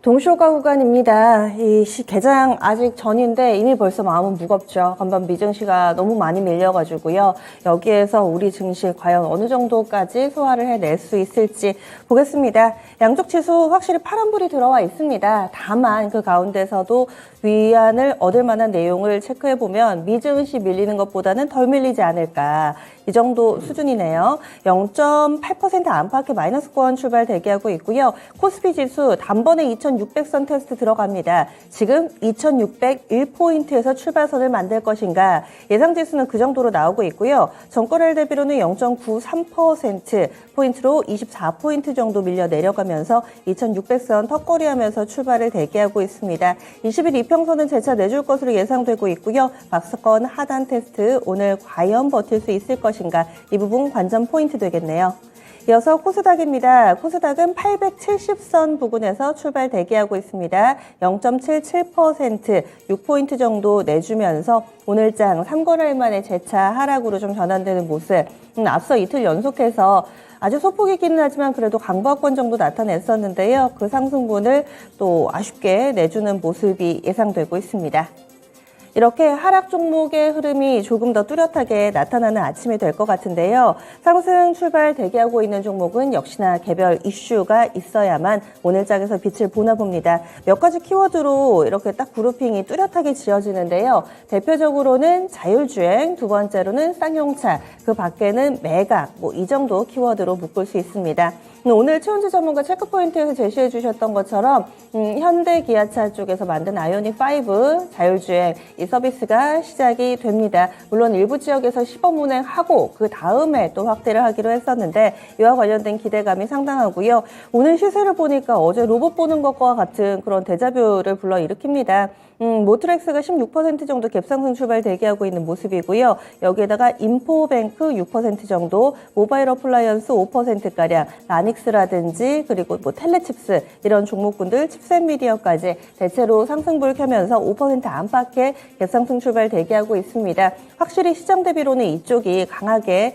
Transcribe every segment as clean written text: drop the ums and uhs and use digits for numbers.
동시효과 구간입니다. 개장 아직 전인데 이미 벌써 마음은 무겁죠. 간밤 미증시가 너무 많이 밀려가지고요. 여기에서 우리 증시 과연 어느 정도까지 소화를 해낼 수 있을지 보겠습니다. 양쪽 지수 확실히 파란불이 들어와 있습니다. 다만 그 가운데서도 위안을 얻을 만한 내용을 체크해보면 미증시 밀리는 것보다는 덜 밀리지 않을까. 이 정도 수준이네요. 0.8% 안팎의 마이너스권 출발 대기하고 있고요. 코스피 지수 단번에 2600선 테스트 들어갑니다. 지금 2601포인트에서 출발선을 만들 것인가. 예상 지수는 그 정도로 나오고 있고요. 전거래일 대비로는 0.93%포인트로 24포인트 정도 밀려 내려가면서 2600선 턱걸이하면서 출발을 대기하고 있습니다. 20일 이평선은 재차 내줄 것으로 예상되고 있고요. 박스권 하단 테스트 오늘 과연 버틸 수 있을 것인가. 이 부분 관전 포인트 되겠네요. 이어서 코스닥입니다. 코스닥은 870선 부근에서 출발 대기하고 있습니다. 0.77%, 6포인트 정도 내주면서 오늘장 3거래일 만에 재차 하락으로 좀 전환되는 모습. 앞서 이틀 연속해서 아주 소폭이기는 하지만 그래도 강보합권 정도 나타냈었는데요. 그 상승분을 또 아쉽게 내주는 모습이 예상되고 있습니다. 이렇게 하락 종목의 흐름이 조금 더 뚜렷하게 나타나는 아침이 될 것 같은데요. 상승 출발 대기하고 있는 종목은 역시나 개별 이슈가 있어야만 오늘장에서 빛을 보나 봅니다. 몇 가지 키워드로 이렇게 딱 그룹핑이 뚜렷하게 지어지는데요. 대표적으로는 자율주행, 두 번째로는 쌍용차, 그 밖에는 매각, 이 정도 키워드로 묶을 수 있습니다. 오늘 최은지 전문가 체크포인트에서 제시해 주셨던 것처럼 현대 기아차 쪽에서 만든 아이오닉5 자율주행 이 서비스가 시작이 됩니다. 물론 일부 지역에서 시범 운행하고 그 다음에 또 확대를 하기로 했었는데 이와 관련된 기대감이 상당하고요. 오늘 시세를 보니까 어제 로봇 보는 것과 같은 그런 데자뷰를 불러일으킵니다. 모트렉스가 16% 정도 갭상승 출발 대기하고 있는 모습이고요. 여기에다가 인포뱅크 6% 정도, 모바일 어플라이언스 5%가량, 라닉스라든지 그리고 텔레칩스 이런 종목군들, 칩셋 미디어까지 대체로 상승불 켜면서 5% 안팎의 갭상승 출발 대기하고 있습니다. 확실히 시장 대비로는 이쪽이 강하게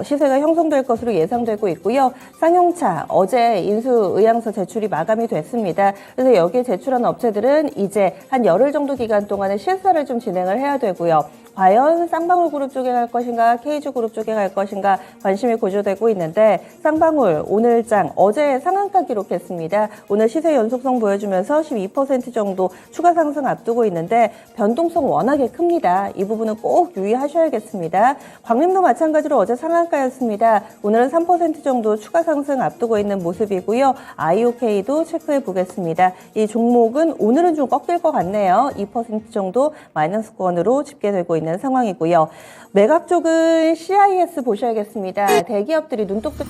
시세가 형성될 것으로 예상되고 있고요. 쌍용차 어제 인수의향서 제출이 마감이 됐습니다. 그래서 여기에 제출한 업체들은 이제 한 열흘 정도 기간 동안에 실사를 좀 진행을 해야 되고요. 과연 쌍방울 그룹 쪽에 갈 것인가, KG 그룹 쪽에 갈 것인가 관심이 고조되고 있는데 쌍방울 오늘장 어제 상한가 기록했습니다. 오늘 시세 연속성 보여주면서 12% 정도 추가 상승 앞두고 있는데 변동성 워낙에 큽니다. 이 부분은 꼭 유의하셔야겠습니다. 광림도 마찬가지로 어제 상한가였습니다. 오늘은 3% 정도 추가 상승 앞두고 있는 모습이고요. IOK도 체크해 보겠습니다. 이 종목은 오늘은 좀 꺾일 것 같네요. 2% 정도 마이너스권으로 집계되고 있는 상황이고요. 매각 쪽은 CIS 보셔야겠습니다. 대기업들이 눈독들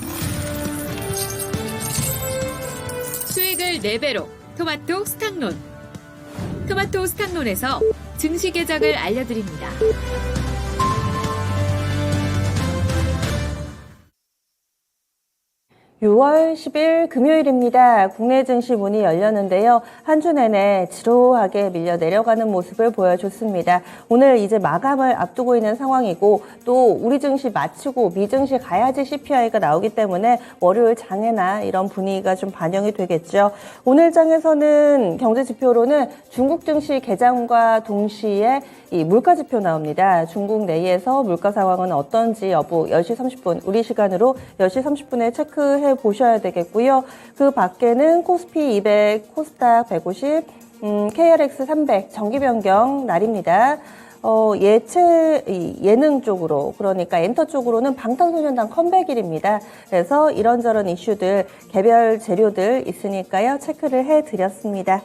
수익을 4배로 토마토 스탁론. 토마토 스탁론에서 증시 계작을 알려드립니다. 6월 10일 금요일입니다. 국내 증시 문이 열렸는데요. 한 주 내내 지루하게 밀려 내려가는 모습을 보여줬습니다. 오늘 이제 마감을 앞두고 있는 상황이고 또 우리 증시 마치고 미증시 가야지 CPI가 나오기 때문에 월요일 장에나 이런 분위기가 좀 반영이 되겠죠. 오늘 장에서는 경제지표로는 중국 증시 개장과 동시에 이 물가지표 나옵니다. 중국 내에서 물가 상황은 어떤지 여부 10시 30분 우리 시간으로 10시 30분에 체크해 보셔야 되겠고요. 그 밖에는 코스피 200, 코스닥 150, KRX 300 정기 변경 날입니다. 예능 쪽으로, 그러니까 엔터 쪽으로는 방탄소년단 컴백일입니다. 그래서 이런저런 이슈들, 개별 재료들 있으니까요. 체크를 해드렸습니다.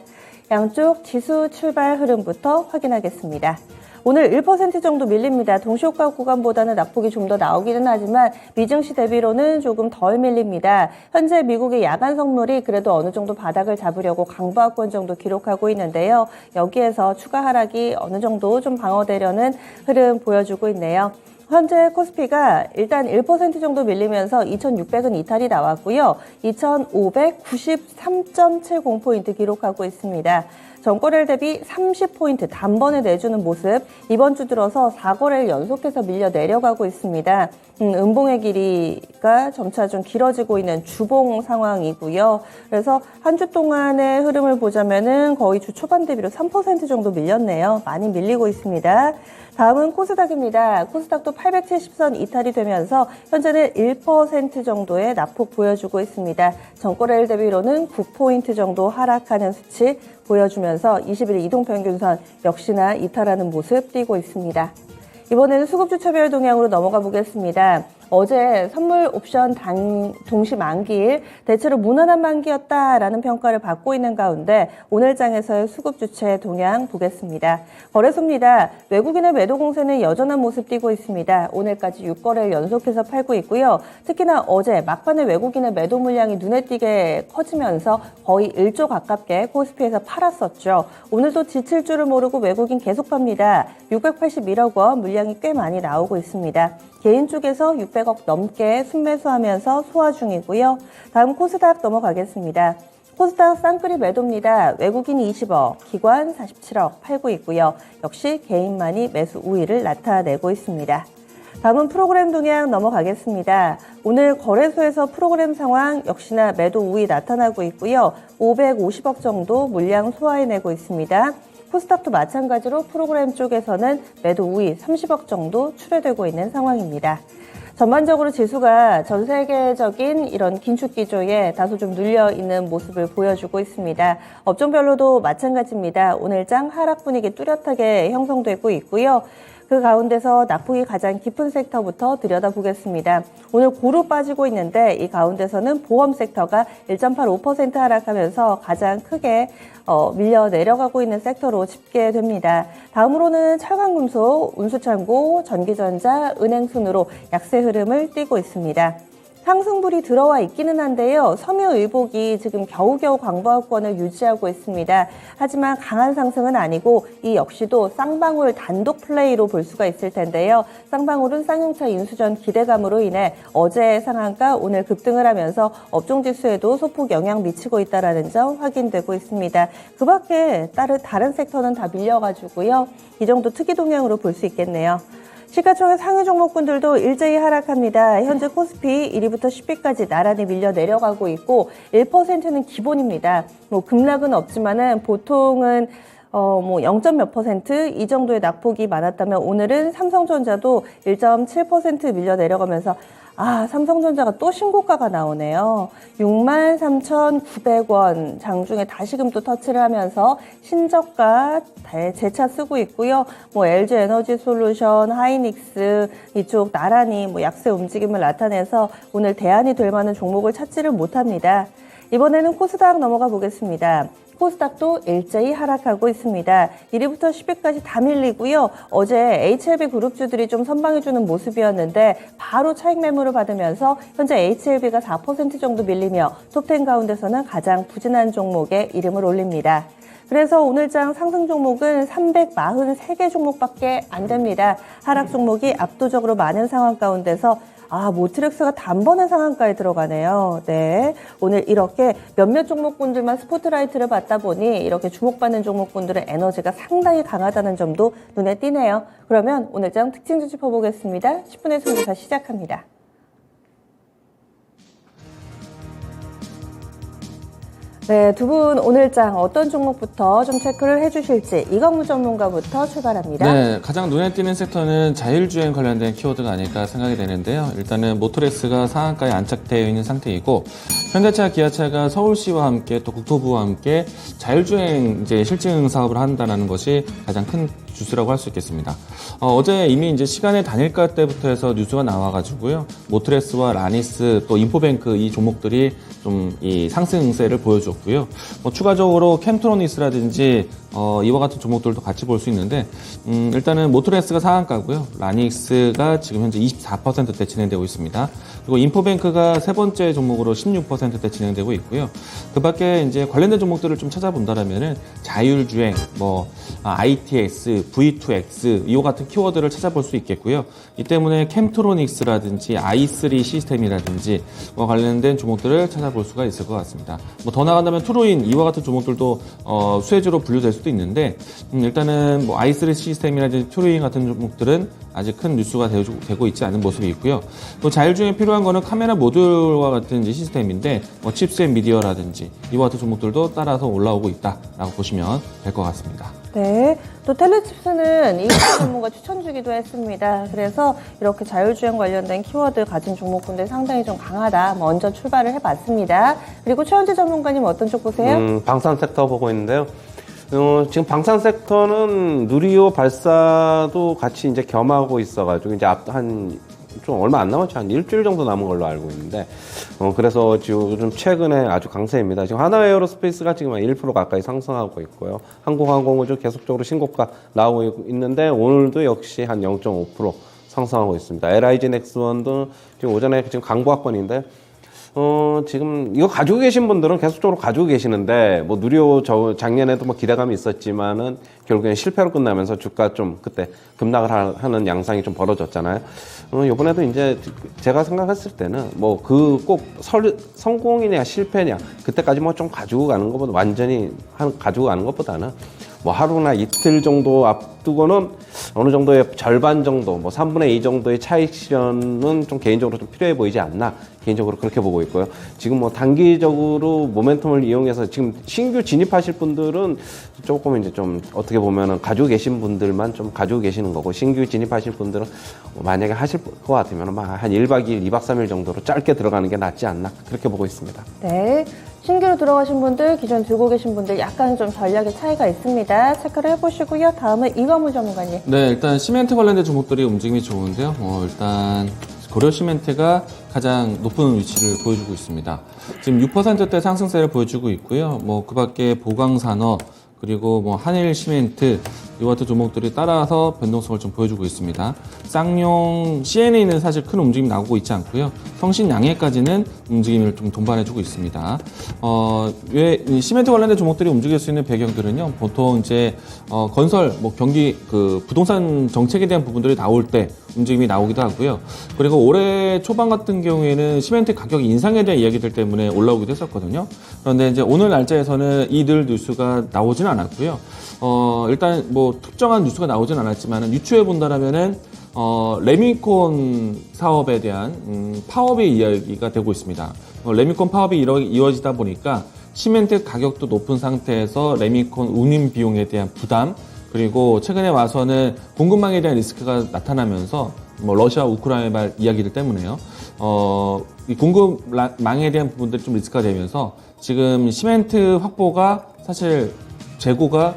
양쪽 지수 출발 흐름부터 확인하겠습니다. 오늘 1% 정도 밀립니다. 동시효과 구간보다는 낙폭이 좀 더 나오기는 하지만 미증시 대비로는 조금 덜 밀립니다. 현재 미국의 야간 선물이 그래도 어느 정도 바닥을 잡으려고 강보합권 정도 기록하고 있는데요. 여기에서 추가 하락이 어느 정도 좀 방어되려는 흐름 보여주고 있네요. 현재 코스피가 일단 1% 정도 밀리면서 2600은 이탈이 나왔고요. 2593.70포인트 기록하고 있습니다. 전거래일 대비 30포인트 단번에 내주는 모습, 이번 주 들어서 4거래일 연속해서 밀려 내려가고 있습니다. 음봉의 길이가 점차 좀 길어지고 있는 주봉 상황이고요. 그래서 한 주 동안의 흐름을 보자면은 거의 주 초반 대비로 3% 정도 밀렸네요. 많이 밀리고 있습니다. 다음은 코스닥입니다. 코스닥도 870선 이탈이 되면서 현재는 1% 정도의 낙폭 보여주고 있습니다. 전거래일 대비로는 9포인트 정도 하락하는 수치 보여주면서 20일 이동평균선 역시나 이탈하는 모습 띄고 있습니다. 이번에는 수급주차별 동향으로 넘어가 보겠습니다. 어제 선물 옵션 동시 만기일 대체로 무난한 만기였다라는 평가를 받고 있는 가운데 오늘 장에서의 수급주체 동향 보겠습니다. 거래소입니다. 외국인의 매도 공세는 여전한 모습 띄고 있습니다. 오늘까지 6거래일 연속해서 팔고 있고요. 특히나 어제 막판에 외국인의 매도 물량이 눈에 띄게 커지면서 거의 1조 가깝게 코스피에서 팔았었죠. 오늘도 지칠 줄을 모르고 외국인 계속 팝니다. 681억 원 물량이 꽤 많이 나오고 있습니다. 개인 쪽에서 600억 넘게 순매수하면서 소화 중이고요. 다음 코스닥 넘어가겠습니다. 코스닥 쌍끌이 매도입니다. 외국인 20억, 기관 47억 팔고 있고요. 역시 개인만이 매수 우위를 나타내고 있습니다. 다음은 프로그램 동향 넘어가겠습니다. 오늘 거래소에서 프로그램 상황 역시나 매도 우위 나타나고 있고요. 550억 정도 물량 소화해내고 있습니다. 코스닥도 마찬가지로 프로그램 쪽에서는 매도 우위 30억 정도 출회되고 있는 상황입니다. 전반적으로 지수가 전 세계적인 이런 긴축 기조에 다소 좀 눌려 있는 모습을 보여주고 있습니다. 업종별로도 마찬가지입니다. 오늘장 하락 분위기 뚜렷하게 형성되고 있고요. 그 가운데서 낙폭이 가장 깊은 섹터부터 들여다보겠습니다. 오늘 고루 빠지고 있는데 이 가운데서는 보험 섹터가 1.85% 하락하면서 가장 크게 밀려 내려가고 있는 섹터로 집계됩니다. 다음으로는 철강금속, 운수창고, 전기전자, 은행 순으로 약세 흐름을 띠고 있습니다. 상승불이 들어와 있기는 한데요. 섬유의복이 지금 겨우겨우 광부하권을 유지하고 있습니다. 하지만 강한 상승은 아니고 이 역시도 쌍방울 단독 플레이로 볼 수가 있을 텐데요. 쌍방울은 쌍용차 인수전 기대감으로 인해 어제의 상한가 오늘 급등을 하면서 업종지수에도 소폭 영향 미치고 있다는 점 확인되고 있습니다. 그 밖에 다른 섹터는 다 밀려가지고요. 이 정도 특이 동향으로 볼 수 있겠네요. 시가총액 상위 종목군들도 일제히 하락합니다. 현재 코스피 1위부터 10위까지 나란히 밀려 내려가고 있고 1%는 기본입니다. 급락은 없지만은 보통은 0. 몇 퍼센트 이 정도의 낙폭이 많았다면 오늘은 삼성전자도 1.7% 밀려 내려가면서 삼성전자가 또 신고가가 나오네요. 63,900원 장중에 다시금 또 터치를 하면서 신저가 재차 쓰고 있고요. LG 에너지 솔루션, 하이닉스 이쪽 나란히 약세 움직임을 나타내서 오늘 대안이 될 만한 종목을 찾지를 못합니다. 이번에는 코스닥 넘어가 보겠습니다. 코스닥도 일제히 하락하고 있습니다. 1위부터 10위까지 다 밀리고요. 어제 HLB 그룹주들이 좀 선방해주는 모습이었는데 바로 차익 매물을 받으면서 현재 HLB가 4% 정도 밀리며 톱10 가운데서는 가장 부진한 종목에 이름을 올립니다. 그래서 오늘장 상승 종목은 343개 종목밖에 안 됩니다. 하락 종목이 압도적으로 많은 상황 가운데서 모트렉스가 단번에 상한가에 들어가네요. 네, 오늘 이렇게 몇몇 종목군들만 스포트라이트를 받다 보니 이렇게 주목받는 종목군들의 에너지가 상당히 강하다는 점도 눈에 띄네요. 그러면 오늘장 특징 짚어보겠습니다. 10분의 승부사 시작합니다. 네, 두 분 오늘장 어떤 종목부터 좀 체크를 해주실지 이광무 전문가부터 출발합니다. 네, 가장 눈에 띄는 섹터는 자율주행 관련된 키워드가 아닐까 생각이 되는데요. 일단은 모터렉스가 상한가에 안착되어 있는 상태이고 현대차, 기아차가 서울시와 함께 또 국토부와 함께 자율주행 실증 사업을 한다는 것이 가장 큰 주스라고 할 수 있겠습니다. 어제 이미 시간의 단일가 때부터 해서 뉴스가 나와가지고요. 모트렉스와 라니스 또 인포뱅크 이 종목들이 좀 이 상승세를 보여줬고요. 추가적으로 캠트로니스라든지 이와 같은 종목들도 같이 볼 수 있는데 일단은 모트렉스가 상한가고요. 라닉스가 지금 현재 24%대 진행되고 있습니다. 그리고 인포뱅크가 세 번째 종목으로 16%대 진행되고 있고요. 그 밖에 관련된 종목들을 좀 찾아본다라면은 자율주행, ITS, V2X 이와 같은 키워드를 찾아볼 수 있겠고요. 이 때문에 캠트로닉스라든지 i3 시스템이라든지 관련된 종목들을 찾아볼 수가 있을 것 같습니다. 뭐 더 나간다면 트루인 이와 같은 종목들도 수혜주로 분류될 수도 있는데 일단은 뭐 i3 시스템이라든지 트루인 같은 종목들은 아직 큰 뉴스가 되고 있지 않은 모습이 있고요. 또 자율주행에 필요한 거는 카메라 모듈과 같은 이제 시스템인데 뭐 칩셋 미디어라든지 이와 같은 종목들도 따라서 올라오고 있다라고 보시면 될 것 같습니다. 네. 또 텔레칩스는 이익 전문가 추천 주기도 했습니다. 그래서 이렇게 자율주행 관련된 키워드 가진 종목군들 상당히 좀 강하다. 먼저 출발을 해봤습니다. 그리고 최현재 전문가님 어떤 쪽 보세요? 방산 섹터 보고 있는데요. 지금 방산 섹터는 누리호 발사도 같이 이제 겸하고 있어가지고 이제 좀 얼마 안 남았죠. 한 일주일 정도 남은 걸로 알고 있는데, 그래서 지금 요즘 최근에 아주 강세입니다. 지금 하나에어로스페이스가 지금 한 1% 가까이 상승하고 있고요. 한국항공은 좀 계속적으로 신고가 나오고 있는데, 오늘도 역시 한 0.5% 상승하고 있습니다. LIG 넥스원도 지금 오전에 지금 강보합권인데, 지금 이거 가지고 계신 분들은 계속적으로 가지고 계시는데, 뭐 누리호 작년에도 뭐 기대감이 있었지만은 결국엔 실패로 끝나면서 주가 좀 그때 급락을 하는 양상이 좀 벌어졌잖아요. 이번에도 이제 제가 생각했을 때는 뭐 그 꼭 성공이냐 실패냐 그때까지 뭐 좀 가지고 가는 것보다 완전히 가지고 가는 것보다는 뭐 하루나 이틀 정도 앞두고는 어느 정도의 절반 정도, 뭐 3분의 2 정도의 차익 실현은 좀 개인적으로 좀 필요해 보이지 않나, 개인적으로 그렇게 보고 있고요. 지금 뭐 단기적으로 모멘텀을 이용해서 지금 신규 진입하실 분들은 조금 이제 좀 어떻게 보면은 가지고 계신 분들만 좀 가지고 계시는 거고, 신규 진입하실 분들은 만약에 하실 것 같으면 한 1박 2일, 2박 3일 정도로 짧게 들어가는 게 낫지 않나, 그렇게 보고 있습니다. 네. 신규로 들어가신 분들, 기존 들고 계신 분들 약간 좀 전략의 차이가 있습니다. 체크를 해보시고요. 다음은 이광무 전문가님. 네, 일단 시멘트 관련된 종목들이 움직임이 좋은데요. 일단 고려 시멘트가 가장 높은 위치를 보여주고 있습니다. 지금 6%대 상승세를 보여주고 있고요. 뭐 그 밖에 보강산업, 그리고 뭐 한일 시멘트 이와 같은 종목들이 따라서 변동성을 좀 보여주고 있습니다. 쌍용 CNA는 사실 큰 움직임이 나오고 있지 않고요. 성신양해까지는 움직임을 좀 동반해주고 있습니다. 왜 시멘트 관련된 종목들이 움직일 수 있는 배경들은요, 보통 이제 건설, 뭐 경기 그 부동산 정책에 대한 부분들이 나올 때 움직임이 나오기도 하고요. 그리고 올해 초반 같은 경우에는 시멘트 가격 인상에 대한 이야기들 때문에 올라오기도 했었거든요. 그런데 이제 오늘 날짜에서는 이들 뉴스가 나오지는 않았고요. 일단 뭐 특정한 뉴스가 나오진 않았지만 유추해 본다라면은 레미콘 사업에 대한 파업의 이야기가 되고 있습니다. 레미콘 파업이 이루어지다 보니까 시멘트 가격도 높은 상태에서 레미콘 운임 비용에 대한 부담, 그리고 최근에 와서는 공급망에 대한 리스크가 나타나면서 뭐 러시아 우크라이나 이야기들 때문에요. 이 공급망에 대한 부분들이 좀 리스크가 되면서 지금 시멘트 확보가 사실 재고가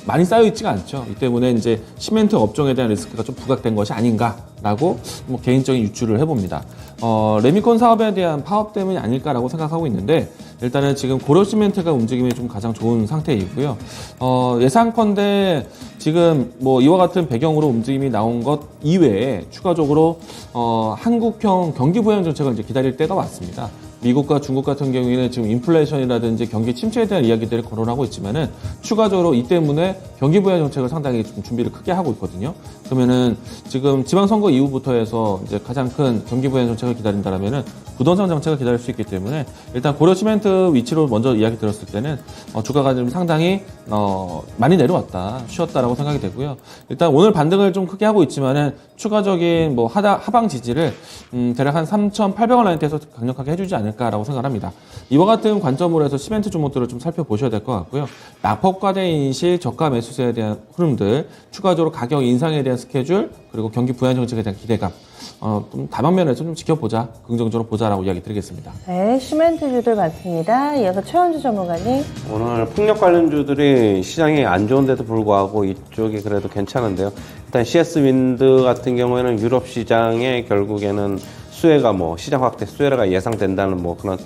많이 쌓여있지가 않죠. 이 때문에 이제 시멘트 업종에 대한 리스크가 좀 부각된 것이 아닌가라고 뭐 개인적인 유추를 해봅니다. 레미콘 사업에 대한 파업 때문이 아닐까라고 생각하고 있는데, 일단은 지금 고려 시멘트가 움직임이 좀 가장 좋은 상태이고요. 예상컨대 지금 뭐 이와 같은 배경으로 움직임이 나온 것 이외에 추가적으로 한국형 경기 부양 정책을 이제 기다릴 때가 왔습니다. 미국과 중국 같은 경우에는 지금 인플레이션이라든지 경기 침체에 대한 이야기들을 거론하고 있지만은 추가적으로 이 때문에 경기 부양 정책을 상당히 좀 준비를 크게 하고 있거든요. 그러면은 지금 지방선거 이후부터 해서 이제 가장 큰 경기 부양 정책을 기다린다라면은 부동산 정책을 기다릴 수 있기 때문에 일단 고려 시멘트 위치로 먼저 이야기 들었을 때는 주가가 좀 상당히 많이 내려왔다, 쉬었다라고 생각이 되고요. 일단 오늘 반등을 좀 크게 하고 있지만은 추가적인 뭐 하방 지지를 대략 한 3,800원 라인대에서 강력하게 해주지 않을까라고 생각합니다. 이와 같은 관점으로 해서 시멘트 종목들을 좀 살펴보셔야 될 것 같고요. 낙폭과대 인식, 저가 매수세에 대한 흐름들, 추가적으로 가격 인상에 대한 스케줄, 그리고 경기 부양 정책에 대한 기대감, 좀 다방면에서 좀 지켜보자, 긍정적으로 보자라고 이야기 드리겠습니다. 네, 시멘트주들 맞습니다. 이어서 최원주 전문가님. 오늘 풍력 관련주들이 시장이 안 좋은데도 불구하고 이쪽이 그래도 괜찮은데요. 일단 CS 윈드 같은 경우에는 유럽 시장에 결국에는 수혜가 뭐 시장 확대 수혜가 예상된다는 뭐 그런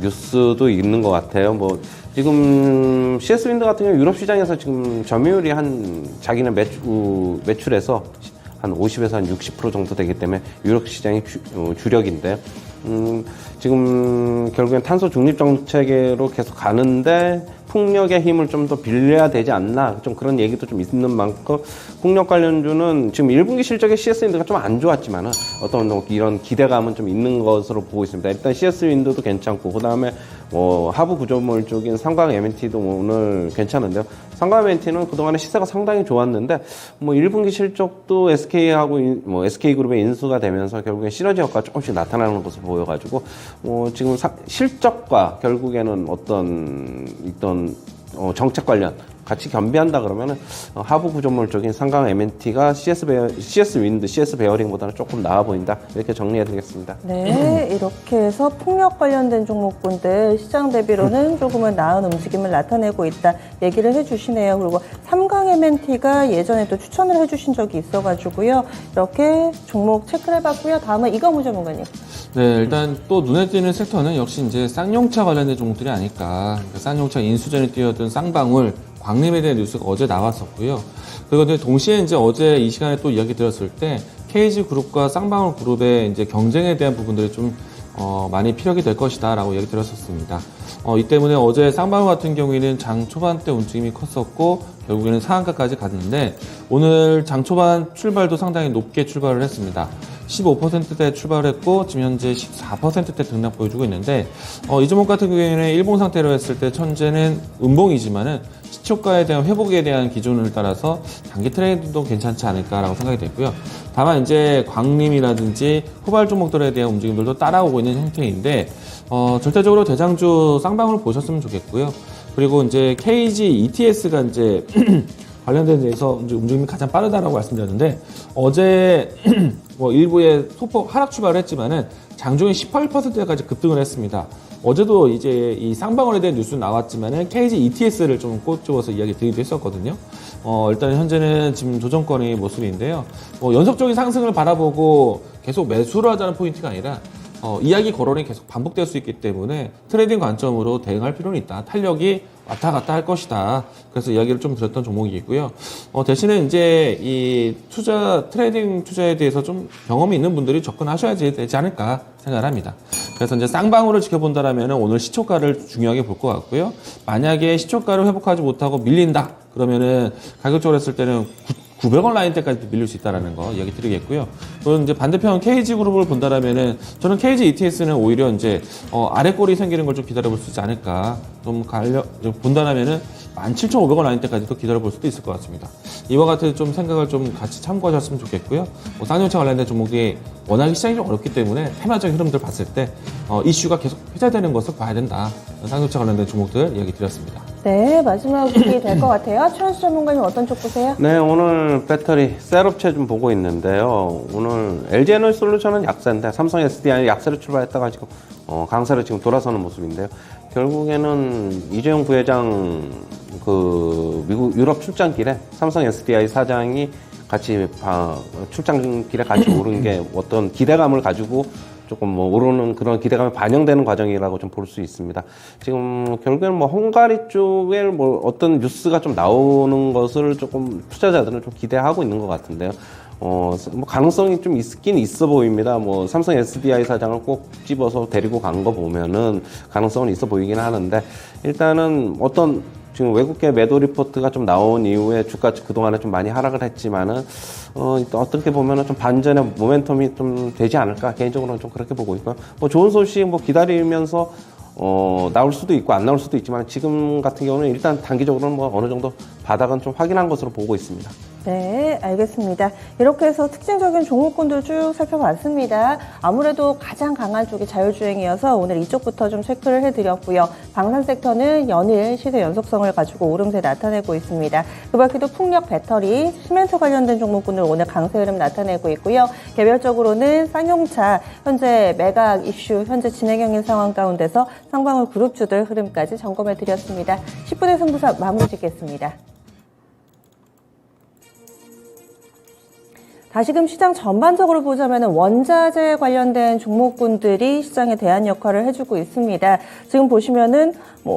뉴스도 있는 것 같아요. 뭐 지금 CS 윈드 같은 경우 유럽 시장에서 지금 점유율이 한 자기는 매출에서 한 50에서 한 60% 정도 되기 때문에 유럽 시장이 주력인데, 지금 결국엔 탄소 중립 정책으로 계속 가는데 풍력의 힘을 좀 더 빌려야 되지 않나, 좀 그런 얘기도 좀 있는 만큼 풍력 관련주는 지금 1분기 실적의 CS-윈드가 좀 안 좋았지만은 어떤 이런 기대감은 좀 있는 것으로 보고 있습니다. 일단 CS-윈드도 괜찮고, 그 다음에 뭐 하부 구조물 쪽인 삼강 M&T도 오늘 괜찮은데요. 삼강 M&T는 그동안에 시세가 상당히 좋았는데 뭐 1분기 실적도 SK하고 뭐 SK그룹의 인수가 되면서 결국엔 시너지 효과가 조금씩 나타나는 것을 보여가지고 지금 실적과 결국에는 어떤 정책 관련 같이 겸비한다 그러면은 하부 구조물 쪽인 삼강 M&T가 CS 윈드, CS 베어링보다는 조금 나아 보인다, 이렇게 정리해드리겠습니다. 네, 이렇게 해서 풍력 관련된 종목군들 시장 대비로는 조금은 나은 움직임을 나타내고 있다 얘기를 해주시네요. 그리고 삼강 M&T가 예전에 또 추천을 해주신 적이 있어가지고요. 이렇게 종목 체크를 해봤고요. 다음은 이광우 전문가님. 네, 일단 또 눈에 띄는 섹터는 역시 이제 쌍용차 관련된 종목들이 아닐까. 그러니까 쌍용차 인수전에 뛰어든 쌍방울, 광림에 대한 뉴스가 어제 나왔었고요. 그리고 동시에 이제 어제 이 시간에 또 이야기 드렸을 때 KG 그룹과 쌍방울 그룹의 이제 경쟁에 대한 부분들이 좀 많이 피력이 될 것이다라고 얘기 드렸었습니다. 이 때문에 어제 쌍방울 같은 경우에는 장 초반 때 움직임이 컸었고 결국에는 상한가까지 갔는데 오늘 장 초반 출발도 상당히 높게 출발을 했습니다. 15%대 출발했고 지금 현재 14%대 등락 보여주고 있는데 이 종목 같은 경우에는 일봉 상태로 했을 때 현재는 음봉이지만은 시초가에 대한 회복에 대한 기준을 따라서 단기 트레이드도 괜찮지 않을까라고 생각이 됐고요. 다만 이제 광림이라든지 후발 종목들에 대한 움직임들도 따라오고 있는 형태인데 절대적으로 대장주 쌍방울 보셨으면 좋겠고요. 그리고 이제 KG ETS가 이제 관련된 데서 이제 움직임이 가장 빠르다라고 말씀드렸는데 어제 뭐 일부에 소폭 하락 출발을 했지만은 장중에 18%까지 급등을 했습니다. 어제도 이제 이 쌍방울에 대한 뉴스 나왔지만은 KG ETS를 좀 꼽집어서 이야기 드리기도 했었거든요. 일단 현재는 지금 조정권의 모습인데요. 연속적인 상승을 바라보고 계속 매수를 하자는 포인트가 아니라 이야기 거론이 계속 반복될 수 있기 때문에 트레이딩 관점으로 대응할 필요는 있다. 탄력이 왔다 갔다 할 것이다. 그래서 이야기를 좀 드렸던 종목이고요. 대신에 이제 이 트레이딩 투자에 대해서 좀 경험이 있는 분들이 접근하셔야 되지 않을까 생각을 합니다. 그래서 이제 쌍방울을 지켜본다라면 오늘 시초가를 중요하게 볼 것 같고요. 만약에 시초가를 회복하지 못하고 밀린다. 그러면은 가격적으로 했을 때는 900원 라인대까지 밀릴 수 있다는 거 이야기 드리겠고요. 그리고 이제 반대편 KG그룹을 본다라면은 저는 KG ETS는 오히려 이제 아래 꼴이 생기는 걸 좀 기다려볼 수 있지 않을까. 좀 본다라면은 17,500원 라인대까지도 기다려볼 수도 있을 것 같습니다. 이와 같은 좀 생각을 좀 같이 참고하셨으면 좋겠고요. 쌍용차 관련된 종목이 워낙에 시장이 좀 어렵기 때문에 테마적인 흐름들 봤을 때 이슈가 계속 회자되는 것을 봐야 된다. 쌍용차 관련된 종목들 이야기 드렸습니다. 네, 마지막이 될 것 같아요. 최현수 전문가님 어떤 쪽 보세요? 네, 오늘 배터리 셀업체 좀 보고 있는데요. 오늘 LG에너지솔루션은 약세인데 삼성 SDI 약세로 출발했다가 지금 강세로 지금 돌아서는 모습인데요. 결국에는 이재용 부회장 미국 유럽 출장길에 삼성 SDI 사장이 같이 출장길에 같이 오른 게 어떤 기대감을 가지고 조금 오르는 그런 기대감이 반영되는 과정이라고 좀 볼 수 있습니다. 지금 결국에는 헝가리 쪽에 어떤 뉴스가 좀 나오는 것을 조금 투자자들은 좀 기대하고 있는 것 같은데요. 가능성이 좀 있긴 있어 보입니다. 삼성 SDI 사장을 꼭 집어서 데리고 간 거 보면은 가능성은 있어 보이긴 하는데, 일단은 지금 외국계 매도 리포트가 좀 나온 이후에 주가 그동안에 좀 많이 하락을 했지만은, 어떻게 보면은 좀 반전의 모멘텀이 좀 되지 않을까, 개인적으로는 좀 그렇게 보고 있고요. 좋은 소식 기다리면서, 나올 수도 있고 안 나올 수도 있지만 지금 같은 경우는 일단 단기적으로는 어느 정도 바닥은 좀 확인한 것으로 보고 있습니다. 네, 알겠습니다. 이렇게 해서 특징적인 종목군들 쭉 살펴봤습니다. 아무래도 가장 강한 쪽이 자율주행이어서 오늘 이쪽부터 좀 체크를 해드렸고요. 방산 섹터는 연일 시세 연속성을 가지고 오름세 나타내고 있습니다. 그 밖에도 풍력, 배터리, 시멘트 관련된 종목군들 오늘 강세 흐름 나타내고 있고요. 개별적으로는 쌍용차, 현재 매각 이슈, 현재 진행형인 상황 가운데서 쌍방울 그룹주들 흐름까지 점검해드렸습니다. 10분의 승부사 마무리 짓겠습니다. 다시금 시장 전반적으로 보자면 원자재 관련된 종목군들이 시장에 대한 역할을 해주고 있습니다. 지금 보시면은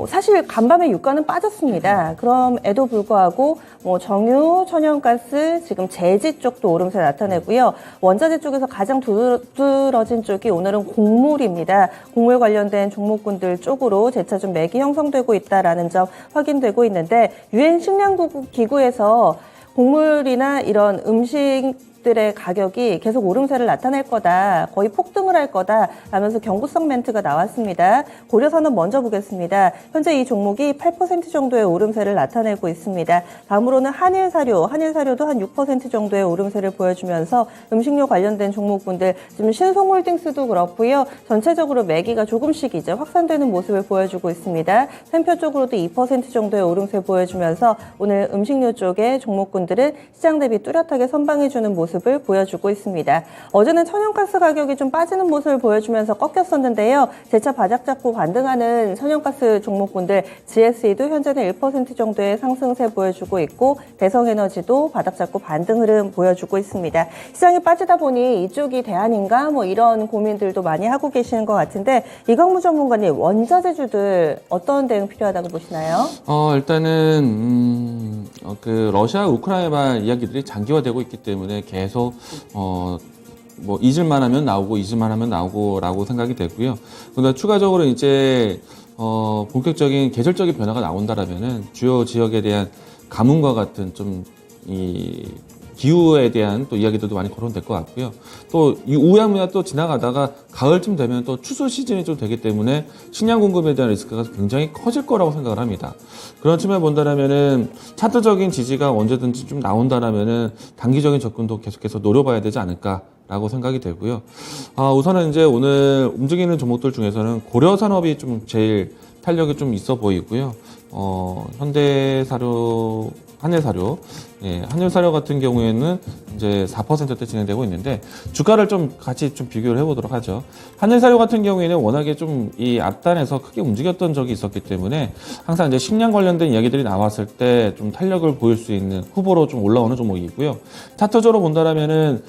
사실 간밤에 유가는 빠졌습니다. 그럼에도 불구하고 정유, 천연가스, 지금 제지 쪽도 오름세 나타내고요. 원자재 쪽에서 가장 두드러진 쪽이 오늘은 곡물입니다. 곡물 관련된 종목군들 쪽으로 재차 좀 매기 형성되고 있다라는 점 확인되고 있는데 유엔 식량기구에서 곡물이나 이런 음식들의 가격이 계속 오름세를 나타낼 거다. 거의 폭등을 할 거다. 라면서 경고성 멘트가 나왔습니다. 고려산업 먼저 보겠습니다. 현재 이 종목이 8% 정도의 오름세를 나타내고 있습니다. 다음으로는 한일사료. 한일사료도 한 6% 정도의 오름세를 보여주면서 음식료 관련된 종목군들, 지금 신송홀딩스도 그렇고요. 전체적으로 매기가 조금씩 이제 확산되는 모습을 보여주고 있습니다. 샘표 쪽으로도 2% 정도의 오름세 보여주면서 오늘 음식료 쪽의 종목군들은 시장 대비 뚜렷하게 선방해주는 모습을 보여주고 있습니다. 어제는 천연가스 가격이 좀 빠지는 모습을 보여주면서 꺾였었는데요. 재차 바닥 잡고 반등하는 천연가스 종목군들 GSE도 현재는 1% 정도의 상승세 보여주고 있고 대성에너지도 바닥 잡고 반등 흐름 보여주고 있습니다. 시장이 빠지다 보니 이쪽이 대안인가 이런 고민들도 많이 하고 계시는 것 같은데 이광무 전문가님 원자재주들 어떤 대응 필요하다고 보시나요? 일단은 그 러시아 우크라이나 이야기들이 장기화되고 있기 때문에 계속 잊을만 하면 나오고 잊을만 하면 나오고라고 생각이 되고요. 그런데 추가적으로 이제 본격적인 계절적인 변화가 나온다라면은 주요 지역에 대한 가뭄과 같은 좀 이 기후에 대한 또 이야기들도 많이 거론될 것 같고요. 또 이 우야무야 또 지나가다가 가을쯤 되면 또 추수 시즌이 좀 되기 때문에 식량 공급에 대한 리스크가 굉장히 커질 거라고 생각을 합니다. 그런 측면을 본다라면은 차트적인 지지가 언제든지 좀 나온다라면은 단기적인 접근도 계속해서 노려봐야 되지 않을까라고 생각이 되고요. 우선은 이제 오늘 움직이는 종목들 중에서는 고려산업이 좀 제일 탄력이 좀 있어 보이고요. 현대사료, 한일사료, 한일사료 같은 경우에는 이제 4%대 진행되고 있는데 주가를 좀 같이 좀 비교를 해보도록 하죠. 한일사료 같은 경우에는 워낙에 좀 이 앞단에서 크게 움직였던 적이 있었기 때문에 항상 이제 식량 관련된 이야기들이 나왔을 때 좀 탄력을 보일 수 있는 후보로 좀 올라오는 종목이고요. 차트적으로 본다라면은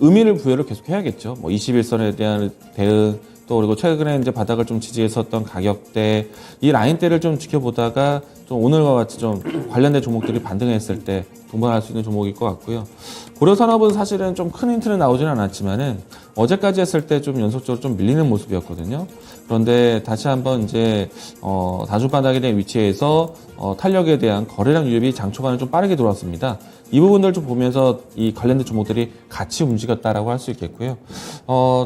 의미를 부여를 계속 해야겠죠. 21선에 대한 대응, 또 그리고 최근에 이제 바닥을 좀 지지했었던 가격대, 이 라인대를 좀 지켜보다가 좀 오늘과 같이 좀 관련된 종목들이 반등했을 때 동반할 수 있는 종목일 것 같고요. 고려산업은 사실은 좀 큰 힌트는 나오지는 않았지만은 어제까지 했을 때 좀 연속적으로 좀 밀리는 모습이었거든요. 그런데 다시 한번 이제 다중 바닥에 대한 위치에서 탄력에 대한 거래량 유입이 장 초반에 좀 빠르게 들어왔습니다. 이 부분들 좀 보면서 이 관련된 종목들이 같이 움직였다라고 할 수 있겠고요.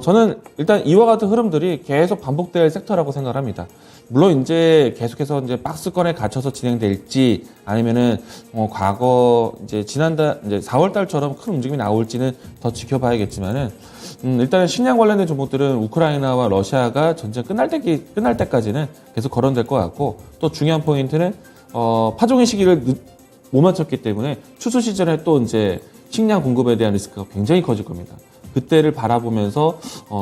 저는 일단 이와 같은 흐름들이 계속 반복될 섹터라고 생각을 합니다. 물론 이제 계속해서 이제 박스권에 갇혀서 진행될지 아니면은 과거 이제 지난달 이제 4월달처럼 큰 움직임이 나올지는 더 지켜봐야겠지만은 일단은 식량 관련된 종목들은 우크라이나와 러시아가 전쟁 끝날 때까지는 계속 거론될 것 같고 또 중요한 포인트는 파종의 시기를 못 맞췄기 때문에 추수 시즌에 또 이제 식량 공급에 대한 리스크가 굉장히 커질 겁니다. 그때를 바라보면서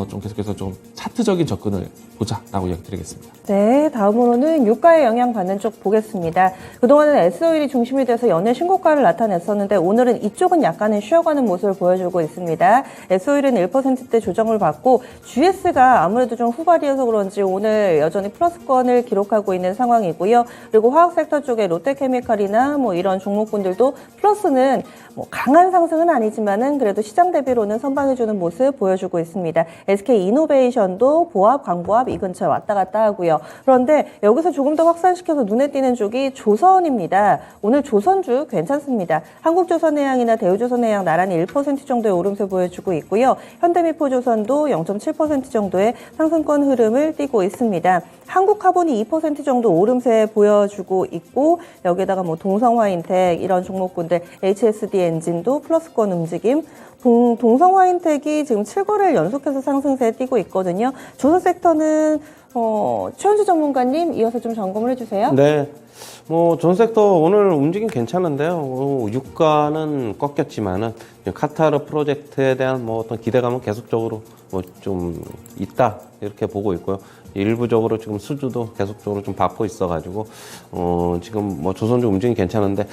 좀 계속해서 좀 차트적인 접근을 보자라고 이야기 드리겠습니다. 네, 다음으로는 유가에 영향받는 쪽 보겠습니다. 그동안은 S오일이 중심이 돼서 연일 신고가를 나타냈었는데 오늘은 이쪽은 약간은 쉬어가는 모습을 보여주고 있습니다. S오일은 1%대 조정을 받고 GS가 아무래도 좀 후발이어서 그런지 오늘 여전히 플러스권을 기록하고 있는 상황이고요. 그리고 화학 섹터 쪽에 롯데케미칼이나 이런 종목군들도 플러스는 강한 상승은 아니지만은 그래도 시장 대비로는 선방해주는 모습 보여주고 있습니다. SK이노베이션도 보합, 광보합 이 근처에 왔다 갔다 하고요. 그런데 여기서 조금 더 확산시켜서 눈에 띄는 쪽이 조선입니다. 오늘 조선주 괜찮습니다. 한국조선해양이나 대우조선해양 나란히 1% 정도의 오름세 보여주고 있고요. 현대미포조선도 0.7% 정도의 상승권 흐름을 띠고 있습니다. 한국카본이 2% 정도 오름세 보여주고 있고 여기에다가 동성화인텍 이런 종목군들 HSD 엔진도 플러스권 움직임, 동성화인텍이 지금 7거래를 연속해서 상승세에 띄고 있거든요. 조선 섹터는 최원주 전문가님 이어서 좀 점검을 해주세요. 네. 전 섹터 오늘 움직임 괜찮은데요. 유가는 꺾였지만은 카타르 프로젝트에 대한 어떤 기대감은 계속적으로 좀 있다 이렇게 보고 있고요. 일부적으로 지금 수주도 계속적으로 좀 받고 있어가지고 지금 조선주 움직임 괜찮은데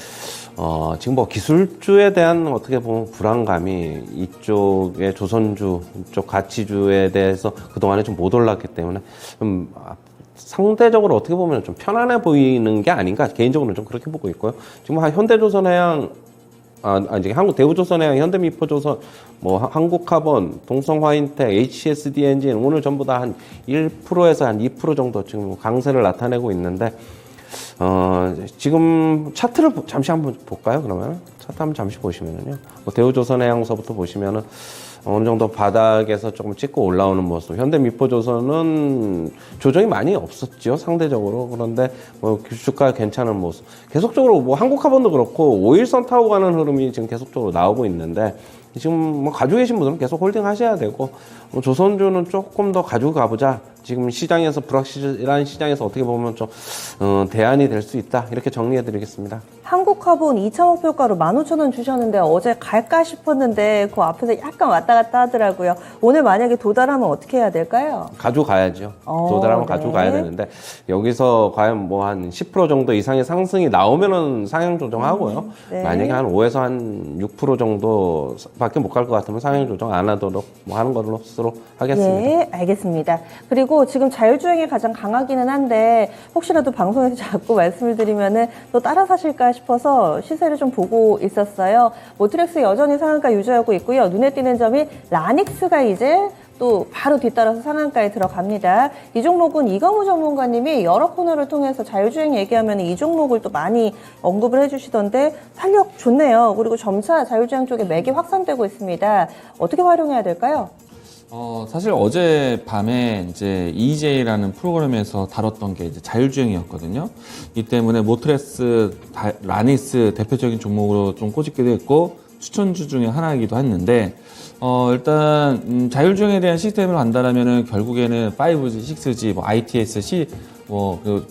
지금 기술주에 대한 어떻게 보면 불안감이 이쪽의 조선주 쪽 가치주에 대해서 그 동안에 좀 못 올랐기 때문에 좀 상대적으로 어떻게 보면 좀 편안해 보이는 게 아닌가 개인적으로는 좀 그렇게 보고 있고요. 지금 현대조선해양 이제 한국대우조선해양, 현대미포조선, 한국카본, 동성화인텍, HSD 엔진 오늘 전부 다 한 1%에서 한 2% 정도 지금 강세를 나타내고 있는데 지금 차트를 잠시 한번 볼까요? 그러면 차트 한번 잠시 보시면은요. 대우조선해양서부터 보시면은 어느 정도 바닥에서 조금 찍고 올라오는 모습. 현대미포조선은 조정이 많이 없었죠, 상대적으로. 그런데 주가 괜찮은 모습. 계속적으로 한국카본도 그렇고 5일선 타고 가는 흐름이 지금 계속적으로 나오고 있는데 지금 가지고 계신 분들은 계속 홀딩 하셔야 되고 조선주는 조금 더 가지고 가보자. 지금 시장에서 불확실한 시장에서 어떻게 보면 좀 대안이 될 수 있다. 이렇게 정리해드리겠습니다. 한국화본 2차 목표가로 15,000원 주셨는데 어제 갈까 싶었는데 그 앞에서 약간 왔다 갔다 하더라고요. 오늘 만약에 도달하면 어떻게 해야 될까요? 가지고 가야죠. 도달하면 네. 가지고 가야 되는데 여기서 과연 한 10% 정도 이상의 상승이 나오면은 상향 조정하고요. 네. 만약에 한 5에서 한 6% 정도 밖에 못 갈 것 같으면 상향 조정 안 하도록 하는 걸로 하겠습니다. 예, 알겠습니다. 그리고 지금 자율주행이 가장 강하기는 한데 혹시라도 방송에서 자꾸 말씀을 드리면은 또 따라 사실까 싶어서 시세를 좀 보고 있었어요. 모트렉스 여전히 상한가 유지하고 있고요. 눈에 띄는 점이 라닉스가 이제 또 바로 뒤따라서 상한가에 들어갑니다. 이 종목은 이광우 전문가님이 여러 코너를 통해서 자율주행 얘기하면 이 종목을 또 많이 언급을 해주시던데 탄력 좋네요. 그리고 점차 자율주행 쪽에 맥이 확산되고 있습니다. 어떻게 활용해야 될까요? 사실 어제 밤에 이제 EJ라는 프로그램에서 다뤘던 게 이제 자율주행이었거든요. 이 때문에 모트렉스, 라닉스 대표적인 종목으로 좀 꼽기도 했고 추천주 중에 하나이기도 했는데 일단 자율주행에 대한 시스템을 간다라면은 결국에는 5G, 6G, ITS,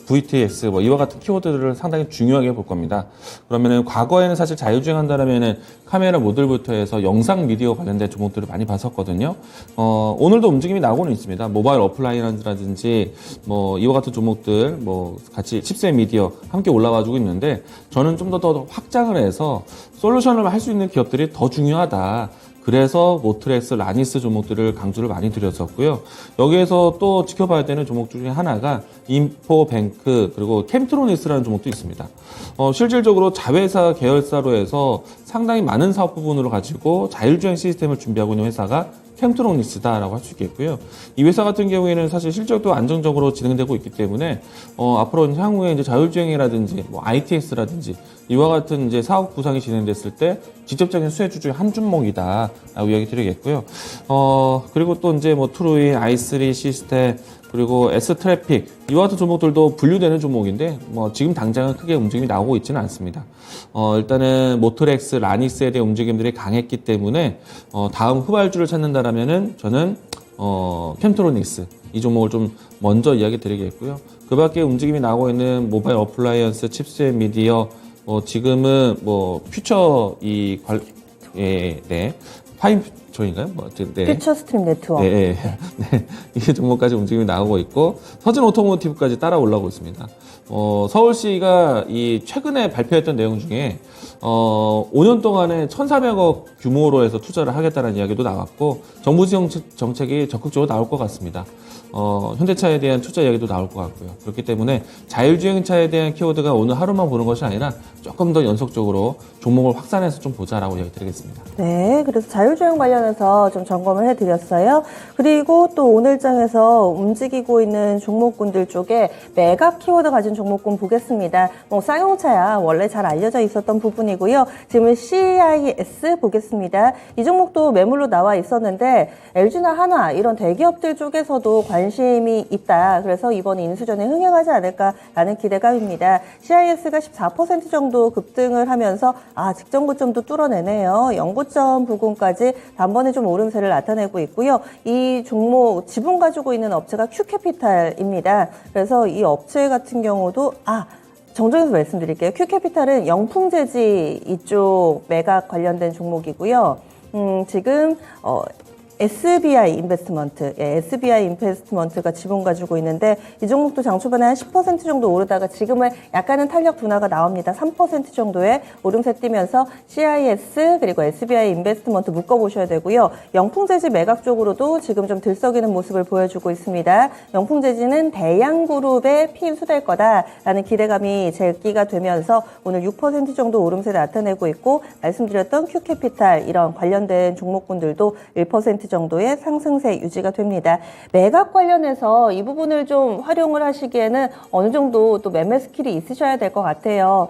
VTS 이와 같은 키워드들을 상당히 중요하게 볼 겁니다. 그러면은 과거에는 사실 자율주행 한다라면은 카메라 모듈부터 해서 영상 미디어 관련된 종목들을 많이 봤었거든요. 오늘도 움직임이 나오고는 있습니다. 모바일 어플라이언스라든지 이와 같은 종목들 같이 칩셋 미디어 함께 올라와주고 있는데 저는 좀 더 확장을 해서 솔루션을 할 수 있는 기업들이 더 중요하다. 그래서 모트렉스, 라니스 종목들을 강조를 많이 드렸었고요. 여기에서 또 지켜봐야 되는 종목 중에 하나가 인포뱅크 그리고 캠트로니스라는 종목도 있습니다. 실질적으로 자회사 계열사로 해서 상당히 많은 사업 부분으로 가지고 자율주행 시스템을 준비하고 있는 회사가 캠트로니스다라고 할 수 있겠고요. 이 회사 같은 경우에는 사실 실적도 안정적으로 진행되고 있기 때문에 앞으로 향후에 이제 자율주행이라든지 ITS라든지 이와 같은 이제 사업 구상이 진행됐을 때 직접적인 수혜주 중에 한 종목이다라고 이야기 드리겠고요. 그리고 또 이제 트루인, i3 시스템 그리고 S트래픽 이와 같은 종목들도 분류되는 종목인데 지금 당장은 크게 움직임이 나오고 있지는 않습니다. 일단은 모트렉스, 라닉스에 대한 움직임들이 강했기 때문에 다음 후발주를 찾는다라면은 저는 캠트로닉스 이 종목을 좀 먼저 이야기 드리겠고요. 그 밖에 움직임이 나오고 있는 모바일 어플라이언스, 칩셋 미디어 지금은 퓨처 파인표인가요? 네. 퓨처 스트림 네트워크. 네. 이 종목까지 움직임이 나오고 있고 서진 오토모티브까지 따라 올라오고 있습니다. 서울시가 이 최근에 발표했던 내용 중에 5년 동안에 1,400억 규모로 해서 투자를 하겠다는 이야기도 나왔고 정부 정책이 적극적으로 나올 것 같습니다. 현대차에 대한 투자 이야기도 나올 것 같고요. 그렇기 때문에 자율주행차에 대한 키워드가 오늘 하루만 보는 것이 아니라 조금 더 연속적으로 종목을 확산해서 좀 보자라고 이야기 드리겠습니다. 네, 그래서 자율주행 관련해서 좀 점검을 해드렸어요. 그리고 또 오늘장에서 움직이고 있는 종목군들 쪽에 매각 키워드 가진 종목군 보겠습니다. 쌍용차야 원래 잘 알려져 있었던 부분이고요. 지금은 CIS 보겠습니다. 이 종목도 매물로 나와 있었는데 LG나 하나 이런 대기업들 쪽에서도 관심이 있다. 그래서 이번 인수전에 흥행하지 않을까라는 기대감입니다. CIS가 14% 정도 급등을 하면서 직전 고점도 뚫어내네요. 연고점 부근까지 단번에 좀 오름세를 나타내고 있고요. 이 종목 지분 가지고 있는 업체가 큐캐피탈입니다. 그래서 이 업체 같은 경우도 정정해서 말씀드릴게요. 큐캐피탈은 영풍재지 이쪽 매각 관련된 종목이고요. 지금 SBI 인베스트먼트, SBI 인베스트먼트가 지분 가지고 있는데 이 종목도 장 초반에 한 10% 정도 오르다가 지금은 약간은 탄력 둔화가 나옵니다. 3% 정도의 오름세 띄면서 CIS 그리고 SBI 인베스트먼트 묶어보셔야 되고요. 영풍재지 매각 쪽으로도 지금 좀 들썩이는 모습을 보여주고 있습니다. 영풍재지는 대양그룹에 피입수될 거다라는 기대감이 제기가 되면서 오늘 6% 정도 오름세 나타내고 있고 말씀드렸던 큐캐피탈 이런 관련된 종목군들도 1% 정도의 상승세 유지가 됩니다. 매각 관련해서 이 부분을 좀 활용을 하시기에는 어느 정도 또 매매 스킬이 있으셔야 될 것 같아요.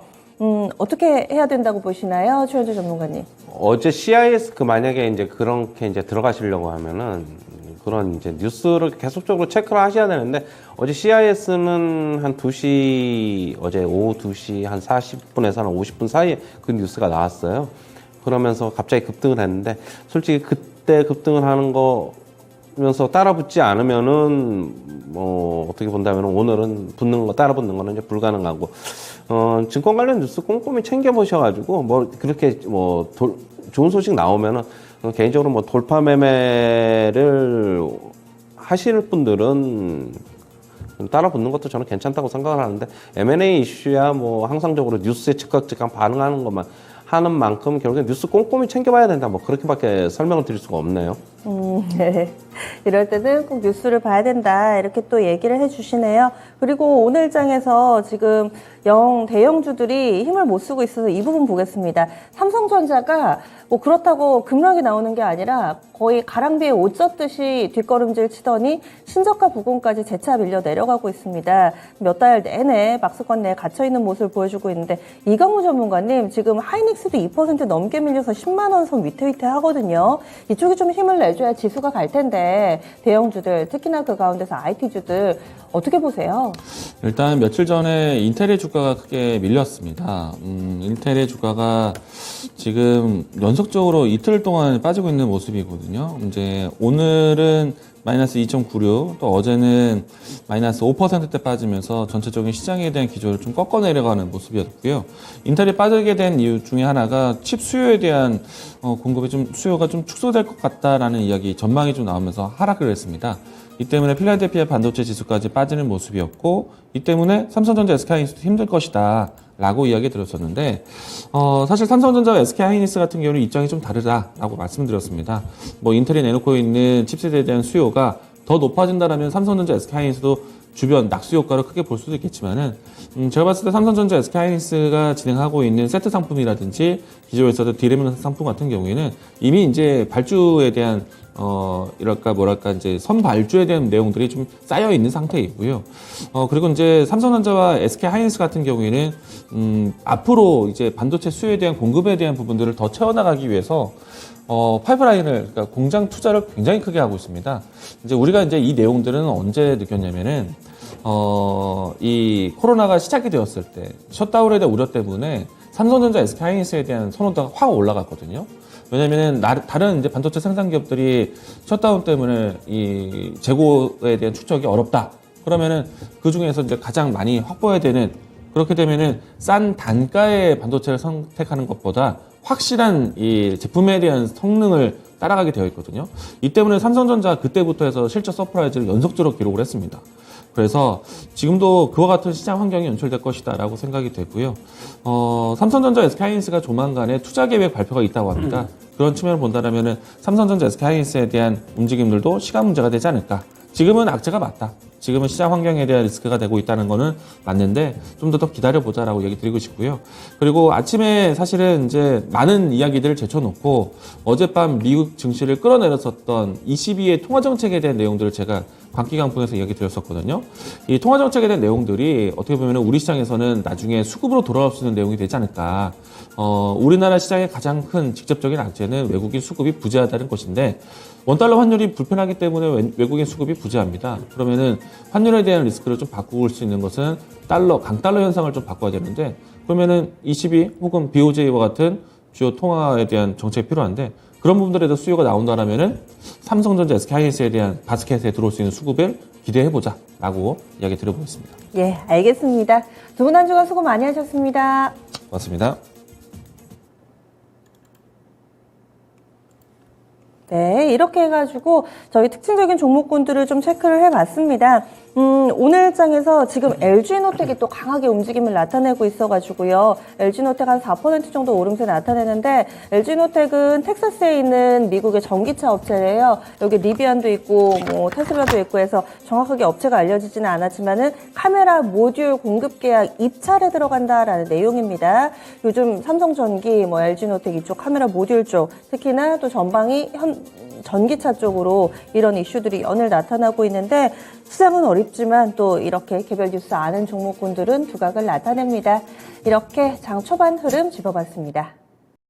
어떻게 해야 된다고 보시나요? 최현주 전문가님. 어제 CIS 만약에 이제 그렇게 이제 들어가시려고 하면은 그런 이제 뉴스를 계속적으로 체크를 하셔야 되는데 어제 CIS는 한 2시 어제 오후 2시 한 40분에서 한 50분 사이에 그 뉴스가 나왔어요. 그러면서 갑자기 급등을 했는데 솔직히 그때 급등을 하는 거면서 따라 붙지 않으면은 뭐 어떻게 본다면 오늘은 붙는 거 따라 붙는 거는 이제 불가능하고 증권 관련 뉴스 꼼꼼히 챙겨 보셔가지고 뭐 그렇게 뭐 좋은 소식 나오면은 개인적으로 뭐 돌파 매매를 하실 분들은 따라 붙는 것도 저는 괜찮다고 생각을 하는데 M&A 이슈야 뭐 항상적으로 뉴스에 즉각 반응하는 것만 하는 만큼 결국에 뉴스 꼼꼼히 챙겨봐야 된다. 뭐 그렇게밖에 설명을 드릴 수가 없네요. 네. 이럴 때는 꼭 뉴스를 봐야 된다. 이렇게 또 얘기를 해주시네요. 그리고 오늘 장에서 지금 대형주들이 힘을 못 쓰고 있어서 이 부분 보겠습니다. 삼성전자가 뭐 그렇다고 급락이 나오는 게 아니라 거의 가랑비에 옷 젖듯이 뒷걸음질 치더니 신저가 부근까지 재차 밀려 내려가고 있습니다. 몇 달 내내 박스권 내에 갇혀있는 모습을 보여주고 있는데 이강우 전문가님 지금 하이닉스도 2% 넘게 밀려서 10만 원 선 위태위태 하거든요. 이쪽이 좀 힘을 내줘야 지수가 갈 텐데 대형주들 특히나 그 가운데서 IT주들 어떻게 보세요? 일단 며칠 전에 인텔의 주가가 크게 밀렸습니다. 인텔의 주가가 지금 연속적으로 이틀 동안 빠지고 있는 모습이거든요. 이제 오늘은 마이너스 2.96, 또 어제는 마이너스 5%대 빠지면서 전체적인 시장에 대한 기조를 좀 꺾어 내려가는 모습이었고요. 인텔이 빠지게 된 이유 중에 하나가 칩 수요에 대한 공급이 수요가 좀 축소될 것 같다라는 이야기 전망이 좀 나오면서 하락을 했습니다. 이 때문에 필라델피아 반도체 지수까지 빠지는 모습이었고, 이 때문에 삼성전자, SK하이닉스도 힘들 것이다 라고 이야기 드렸었는데 사실 삼성전자와 SK하이닉스 같은 경우는 입장이 좀 다르다라고 말씀드렸습니다. 뭐 인텔이 내놓고 있는 칩셋에 대한 수요가 더 높아진다라면 삼성전자, SK하이닉스도 주변 낙수 효과를 크게 볼 수도 있겠지만은 제가 봤을 때 삼성전자, SK하이닉스가 진행하고 있는 세트 상품이라든지 기존에 있었던 디램 상품 같은 경우에는 이미 이제 발주에 대한 이제 선발주에 대한 내용들이 좀 쌓여 있는 상태이고요. 그리고 이제 삼성전자와 SK하이닉스 같은 경우에는 앞으로 이제 반도체 수요에 대한 공급에 대한 부분들을 더 채워나가기 위해서 파이프라인을, 그러니까 공장 투자를 굉장히 크게 하고 있습니다. 이제 우리가 이제 이 내용들은 언제 느꼈냐면은, 이 코로나가 시작이 되었을 때, 셧다운에 대한 우려 때문에 삼성전자, SK하이닉스에 대한 선호도가 확 올라갔거든요. 왜냐면은, 다른 이제 반도체 생산 기업들이 셧다운 때문에 이 재고에 대한 축적이 어렵다. 그러면은 그 중에서 이제 가장 많이 확보해야 되는, 그렇게 되면은 싼 단가의 반도체를 선택하는 것보다 확실한 이 제품에 대한 성능을 따라가게 되어 있거든요. 이 때문에 삼성전자 그때부터 해서 실적 서프라이즈를 연속적으로 기록을 했습니다. 그래서 지금도 그와 같은 시장 환경이 연출될 것이다라고 생각이 되고요. 삼성전자, SK하이닉스가 조만간에 투자 계획 발표가 있다고 합니다. 그런 측면을 본다면은 삼성전자, SK하이닉스에 대한 움직임들도 시간 문제가 되지 않을까. 지금은 악재가 맞다. 지금은 시장 환경에 대한 리스크가 되고 있다는 거는 맞는데 좀 더 기다려보자라고 얘기 드리고 싶고요. 그리고 아침에 사실은 이제 많은 이야기들을 제쳐놓고 어젯밤 미국 증시를 끌어내렸었던 ECB의 통화정책에 대한 내용들을 제가 광기강풍에서 이야기 드렸었거든요. 이 통화정책에 대한 내용들이 어떻게 보면 우리 시장에서는 나중에 수급으로 돌아올 수 있는 내용이 되지 않을까. 우리나라 시장의 가장 큰 직접적인 악재는 외국인 수급이 부재하다는 것인데 원달러 환율이 불편하기 때문에 외국인 수급이 부재합니다. 그러면은 환율에 대한 리스크를 좀 바꿀 수 있는 것은 강달러 현상을 좀 바꿔야 되는데 그러면은 ECB 혹은 BOJ와 같은 주요 통화에 대한 정책이 필요한데 그런 부분들에 대해서 수요가 나온다라면은 삼성전자, SK하이닉스에 대한 바스켓에 들어올 수 있는 수급을 기대해보자 라고 이야기 드려보겠습니다. 예, 알겠습니다. 두 분 한 주간 수고 많이 하셨습니다. 고맙습니다. 네, 이렇게 해가지고 저희 특징적인 종목군들을 좀 체크를 해봤습니다. 오늘장에서 지금 LG노텍이 또 강하게 움직임을 나타내고 있어가지고요. LG노텍 한 4% 정도 오름세 나타내는데 LG노텍은 텍사스에 있는 미국의 전기차 업체예요. 여기 리비안도 있고 뭐 테슬라도 있고 해서 정확하게 업체가 알려지지는 않았지만은 카메라 모듈 공급 계약 입찰에 들어간다라는 내용입니다. 요즘 삼성전기, 뭐 LG노텍 이쪽 카메라 모듈 쪽 특히나 또 전방이 전기차 쪽으로 이런 이슈들이 연일 나타나고 있는데 시장은 어렵지만 또 이렇게 개별 뉴스 아는 종목군들은 두각을 나타냅니다. 이렇게 장 초반 흐름 짚어봤습니다.